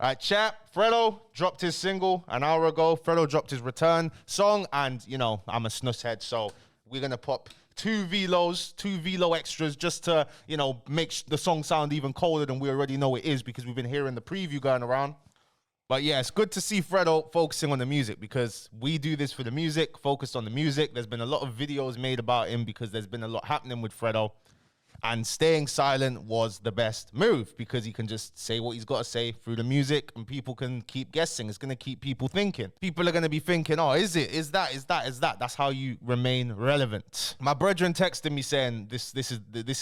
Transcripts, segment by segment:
All right, chat. Fredo dropped his single an hour ago. Fredo dropped his return song, and you know I'm a snus head, so we're gonna pop two velo extras, just to make the song sound even colder than we already know it is, because we've been hearing the preview going around. But yeah, it's good to see Fredo focusing on the music, because we do this for the music, focused on the music. There's been a lot of videos made about him because there's been a lot happening with Fredo. And staying silent was the best move, because he can just say what he's got to say through the music and people can keep guessing. It's going to keep people thinking. People are going to be thinking, oh, is it? Is that? That's how you remain relevant. My brethren texted me saying this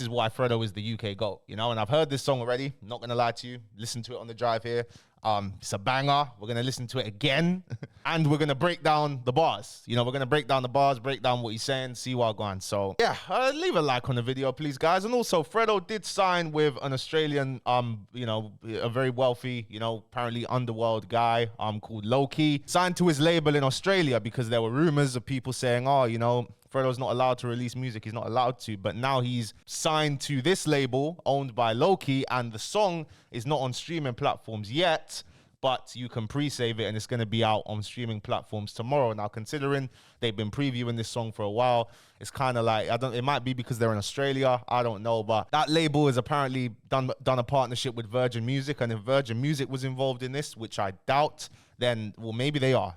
is why Fredo is the UK GOAT, and I've heard this song already. I'm not going to lie to you. Listen to it on the drive here. It's a banger. We're going to listen to it again and we're going to break down the bars. We're going to break down the bars, break down what he's saying, see what going on. So yeah, leave a like on the video, please, guys. And also, Fredo did sign with an Australian, a very wealthy, apparently underworld guy, called Loki. Signed to his label in Australia because there were rumors of people saying, oh, Fredo's not allowed to release music. He's not allowed to. But now he's signed to this label owned by Loki, and the song is not on streaming platforms yet, but you can pre-save it and it's going to be out on streaming platforms tomorrow. Now, considering they've been previewing this song for a while, it's kind of like, it might be because they're in Australia, I don't know, but that label has apparently done a partnership with Virgin Music, and if Virgin Music was involved in this, which I doubt, then, well, maybe they are,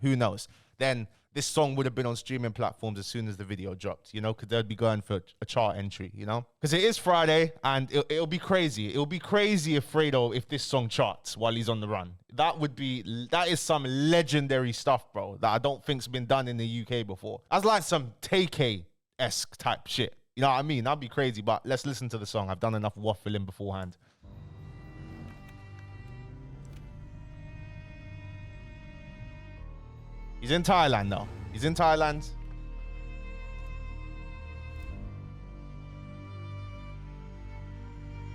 who knows, then this song would have been on streaming platforms as soon as the video dropped, because they'd be going for a chart entry, because it is Friday, and it'll be crazy. It'll be crazy if this song charts while he's on the run. That is some legendary stuff, bro, that I don't think's been done in the UK before. That's like some Tay-K-esque type shit. You know what I mean? That'd be crazy, but let's listen to the song. I've done enough waffling beforehand. He's in Thailand though. He's in Thailand.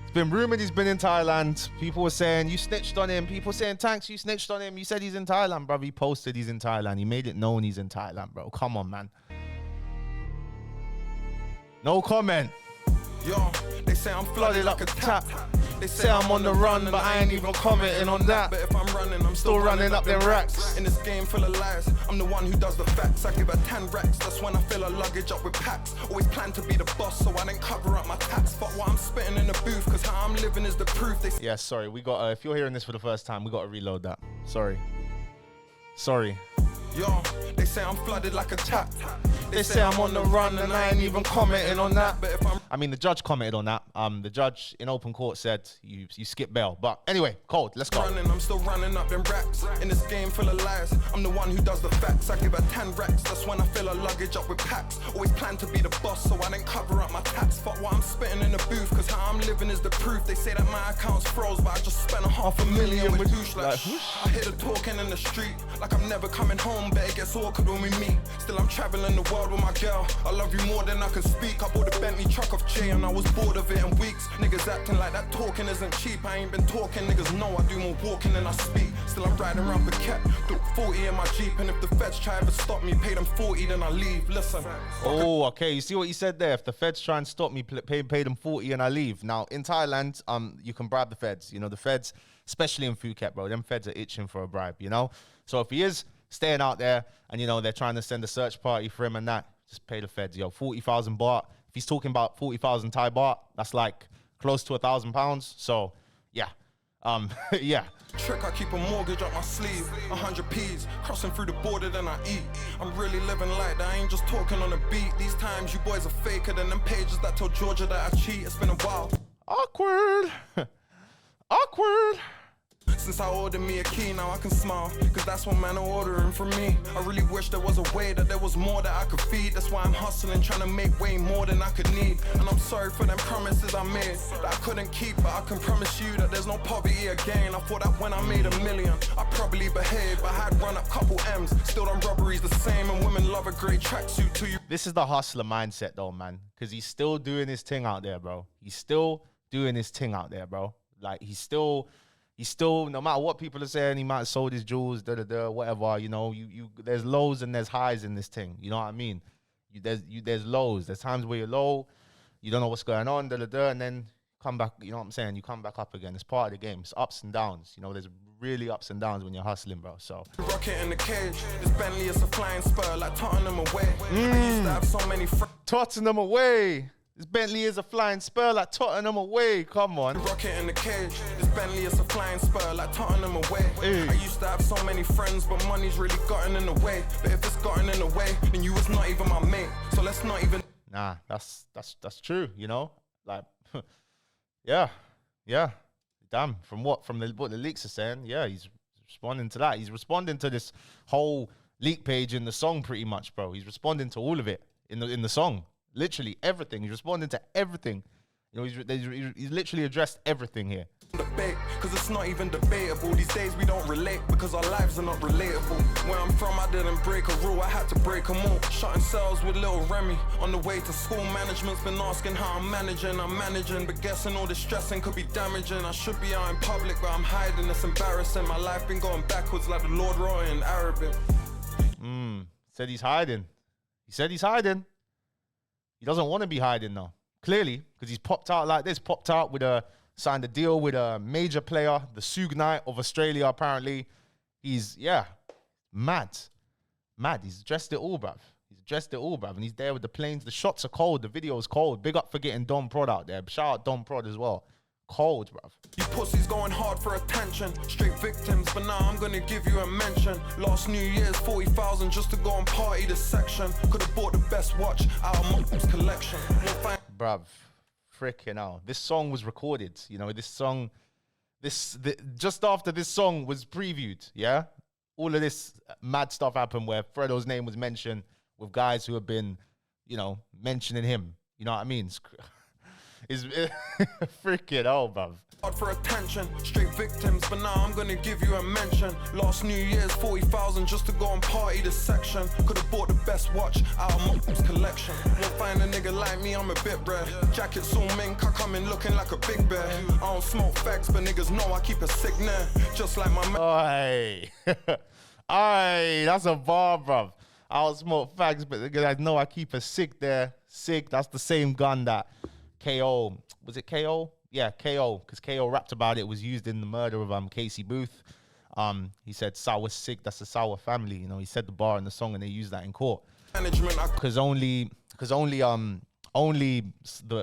It's been rumored he's been in Thailand. People were saying, you snitched on him. People saying, Tankz, you snitched on him. You said he's in Thailand, bro. He posted he's in Thailand. He made it known he's in Thailand, bro. Come on, man. No comment. Yo, they say I'm flooded like a tap. They say I'm on the run, but I ain't even commenting on that. But if I'm running, I'm still running up them racks. In this game full of lies, I'm the one who does the facts. I give her 10 racks, that's when I fill her luggage up with packs. Always plan to be the boss, so I didn't cover up my tax. Fuck what I'm spitting in the booth, cause how I'm living is the proof. Yeah, sorry, we got, if you're hearing this for the first time, we got to reload that. Sorry. Yo, they say I'm flooded like a tap. They say I'm on the run and I ain't even commenting on that. But I mean, the judge commented on that. The judge in open court said you skip bail. But anyway, cold, let's go. I'm still running up them racks. In this game full of lies, I'm the one who does the facts. I give her 10 racks, that's when I fill her luggage up with packs. Always plan to be the boss, so I didn't cover up my tax. Fuck what I'm spitting in the booth, cause how I'm living is the proof. They say that my account's froze, but I just spent $500,000 with douche. Like, I hear the talking in the street, like I'm never coming home, but it gets awkward when we meet. Still I'm traveling the world with my girl. I love you more than I can speak. I bought a Bentley truck off J and I was bored of it in weeks. Niggas acting like that talking isn't cheap. I ain't been talking, niggas know I do more walking than I speak. Still I'm riding around for cat, put 40 in my Jeep, and if the feds try to stop me, pay them 40 then I leave. Listen. Oh, okay, you see what you said there? If the feds try and stop me, pay them 40 and I leave. Now in Thailand, you can bribe the feds. The feds, especially in Phuket, bro, them feds are itching for a bribe, So if he is staying out there and they're trying to send a search party for him and that, just pay the feds, 40,000 baht. If he's talking about 40,000 Thai baht, that's like close to £1,000. So yeah, yeah. Trick, I keep a mortgage up my sleeve, 100 P's, crossing through the border then I eat. I'm really living like that, I ain't just talking on a beat. These times you boys are faker than them pages that told Georgia that I cheat. It's been a while. Awkward. Awkward. Since I ordered me a key, now I can smile, cause that's what man are ordering from me. I really wish there was a way, that there was more that I could feed. That's why I'm hustling, trying to make way more than I could need. And I'm sorry for them promises I made that I couldn't keep, but I can promise you that there's no poverty again. I thought that when I made $1 million, I probably behaved, but I had run up couple M's. Still them robberies the same, and women love a great tracksuit to you. This is the hustler mindset though, man, cause he's still doing his thing out there, bro. He's still doing his thing out there, bro. Like he's still, no matter what people are saying, he might have sold his jewels, whatever, there's lows and there's highs in this thing. You know what I mean? There's lows. There's times where you're low, you don't know what's going on, and then come back, you know what I'm saying? You come back up again. It's part of the game. It's ups and downs. You know, there's really ups and downs when you're hustling, bro. So Rocket in the cage. This Bentley is a flying spur like Tottenham away. I used to have so many friends. Tottenham away. This Bentley is a flying spur like Tottenham away. Come on. Rocket in the cage. This Bentley is a flying spur like Tottenham away. I used to have so many friends, but money's really gotten in the way. But if it's gotten in the way, then you was not even my mate. So let's not even. Nah, that's true. You know, like, yeah. Damn. From what the leaks are saying, yeah, he's responding to that. He's responding to this whole leak page in the song, pretty much, bro. He's responding to all of it in the song. Literally everything. He's responding to everything. You know, he's literally addressed everything here. Debate, cause it's not even debatable. These days we don't relate because our lives are not relatable. Where I'm from, I didn't break a rule, I had to break them all. Shutting cells with little Remy. On the way to school, management's been asking how I'm managing, but guessing all this stressing could be damaging. I should be out in public, but I'm hiding, it's embarrassing. My life been going backwards like the Lord wrote it in Arabic. Said he's hiding. He said he's hiding. He doesn't want to be hiding though. Clearly, because he's popped out like this, signed a deal with a major player, the Suge Knight of Australia, apparently. He's, mad. He's dressed it all, bruv. And he's there with the planes. The shots are cold. The video is cold. Big up for getting Dom Prod out there. Shout out Dom Prod as well. Cold, bruv. You pussies going hard for attention. Straight victims, but now I'm gonna give you a mention. Last New Year's, 40,000 just to go and party this section. Could've bought the best watch out of Mom's collection. Bruv. Freaking hell. This song was recorded. You know, just after this song was previewed, yeah? All of this mad stuff happened where Fredo's name was mentioned with guys who have been, you know, mentioning him. You know what I mean? It's freaking hell, bruv. For attention, straight victims, but now I'm gonna give you a mention. Last New Year's, 40,000 just to go and party this section. Could've bought the best watch out of Mom's collection. Won't find a nigga like me, I'm a bit rare. Jacket's all mink, I come in looking like a big bear. I don't smoke facts, but niggas know I keep a sick near. Just like my man. Aye, that's a bar, bruv. I don't smoke facts, but niggas know I keep a sick there. Sick, that's the same gun that KO, was it KO? Yeah, KO, because KO rapped about it, was used in the murder of Casey Booth. He said, Sour sick, that's the Sour family. You know, he said the bar in the song and they used that in court. Because only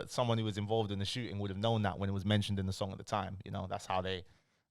someone who was involved in the shooting would have known that when it was mentioned in the song at the time. You know, that's how they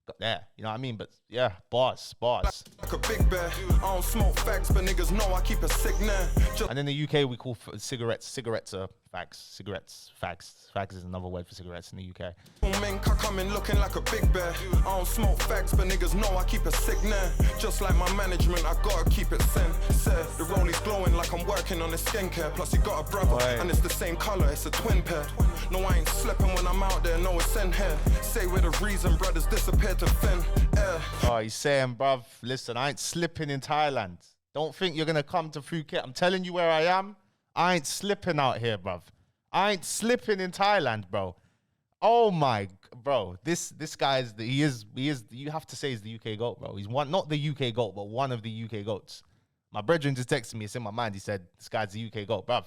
got there. You know what I mean? But yeah, bars. Like a big bear. I don't smoke facts, but niggas know I keep a sick near. And in the UK, we call cigarettes are fags. Cigarettes, fags. Fags is another word for cigarettes in the UK. Mink, I come in looking like a big bear. I don't smoke facts, but niggas know I keep a sick near. Just like my management, I gotta keep it sincere. The rollie's glowing like I'm working on the skincare. Plus you got a brother, and it's the same color, it's a twin pair. No, I ain't slipping when I'm out there, no, it's in here. Say with a reason, brothers disappear to thin air. Oh, he's saying, bruv, listen, I ain't slipping in Thailand. Don't think you're gonna come to Phuket. I'm telling you where I am. I ain't slipping out here, bruv. I ain't slipping in Thailand, bro. Oh my, bro. This guy he is. You have to say he's the UK GOAT, bro. He's not the UK GOAT, but one of the UK GOATs. My brethren just texted me. It's in my mind. He said, "This guy's the UK GOAT, bruv."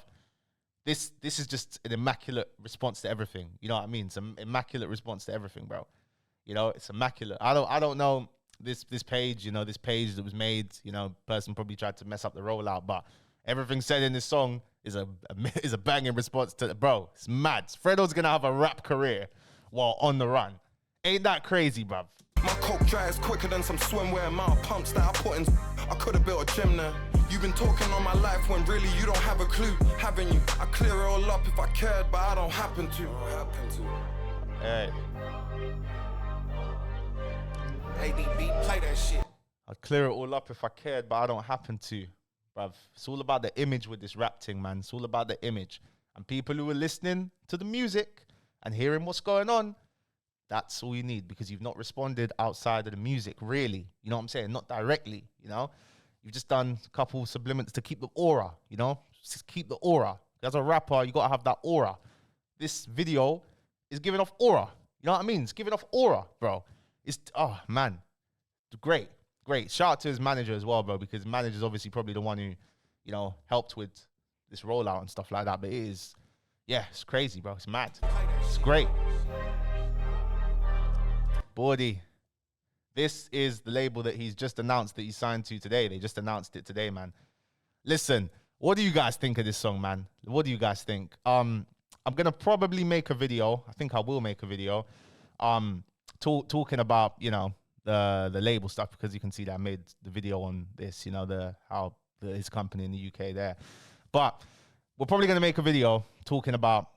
This is just an immaculate response to everything. You know what I mean? It's an immaculate response to everything, bro. You know, it's immaculate. I don't know this page. You know, this page that was made. You know, person probably tried to mess up the rollout, but everything said in this song is a banging response to, bro, it's mad. Fredo's gonna have a rap career while on the run. Ain't that crazy, bruv? My coke dries quicker than some swimwear. Amount of pumps that I put in. I could have built a gym there. You've been talking on my life when really you don't have a clue, haven't you? I clear it all up if I cared, but I don't happen to. Hey. ADB, play that shit. I'd clear it all up if I cared, but I don't happen to. Bruv, it's all about the image with this rap thing, man. It's all about the image. And people who are listening to the music and hearing what's going on, that's all you need, because you've not responded outside of the music, really. You know what I'm saying? Not directly, you know? You've just done a couple sublimits to keep the aura, you know? Just keep the aura. As a rapper, you got to have that aura. This video is giving off aura. You know what I mean? It's giving off aura, bro. It's, oh, man. Great. Shout out to his manager as well, bro, because his manager's obviously probably the one who, you know, helped with this rollout and stuff like that. But it is, yeah, it's crazy, bro. It's mad. It's great. Bordy. This is the label that he's just announced that he signed to today. They just announced it today, man. Listen, what do you guys think of this song, man? What do you guys think? I'm going to probably make a video. I think I will make a video talking about, you know, the label stuff, because you can see that I made the video on this, you know, his company in the UK there. But we're probably going to make a video talking about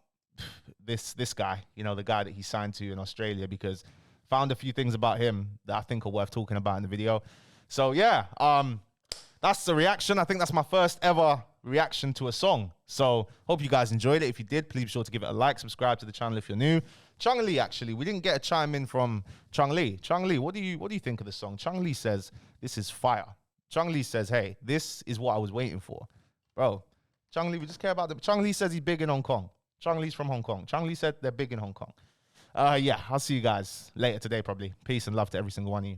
this guy, you know, the guy that he signed to in Australia, because found a few things about him that I think are worth talking about in the video. So yeah, that's the reaction. I think that's my first ever reaction to a song. So hope you guys enjoyed it. If you did, please be sure to give it a like, subscribe to the channel if you're new. Chung Lee, actually, we didn't get a chime in from Chung Lee. Chung Lee, what do you think of the song? Chung Lee says, this is fire. Chung Lee says, hey, this is what I was waiting for. Bro, Chung Lee, we just care about Chung Lee says he's big in Hong Kong. Chung Lee's from Hong Kong. Chung Lee said they're big in Hong Kong. Yeah, I'll see you guys later today, probably. Peace and love to every single one of you.